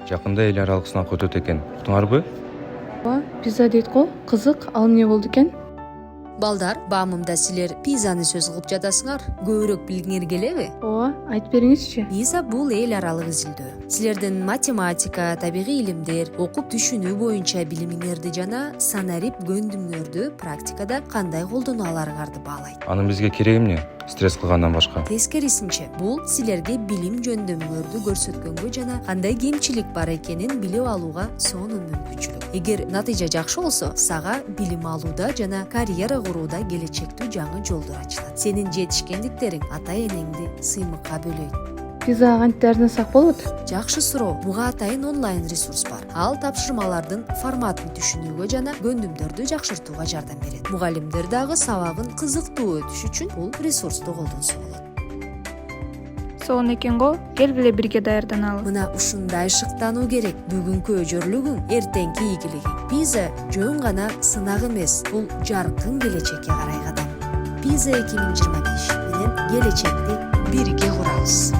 Жакында эл аралык сынак өтөт экен. Уктуңарбы? Ооба, пизза дейт го. Кызык, ал эмне болду экен? Балдар, баамымда силер пизаны сөз кылып жатасыңар. Көбүрөөк билгиңер келеби? Ооба, айтып бериңизчи. Пиза бул эл аралык изилдөө. Силердин математика, табигый илимдер, окуп түшүнүү боюнча билимиңерди жана санарип көндүмүңөрдү практикада кандай колдоно аларыңарды баалайт. Анын бизге кереги эмне? Стресс кылгандан башка. Тескерисинче, бул силерге билим жөндөмүңөрдү көрсөткөнгө жана кандай кемчилик бар экенин билип алууга сонун мүмкүнчүлүк. Эгер натыйжа жакшы болсо, сага билим алууда жана карьера курууда келечектүү жаңы жолдор ачылат. Сенин жетишкендиктериң ата-энеңди сыймыкка бөлөйт. Пизза кантип даярдансак болот? Жакшы суроо. Буга атайын онлайн ресурс бар. Ал тапшырмалардын форматын түшүнүүгө жана көндүмдөрдү жакшыртууга жардам берет. Мугалимдер дагы сабагын кызыктуу өтүш үчүн бул ресурсту колдонсо болот. Сонун экен го, келгиле бирге даярданалы. Мына ушундай шыктануу керек. Бүгүнкү өжөрлүгүң, эртеңки ийгилигиң. Пиза жөн гана сынак эмес, бул жаркын келечекке карай кадам. Пиза 2025 менен келечекти бирге курабыз.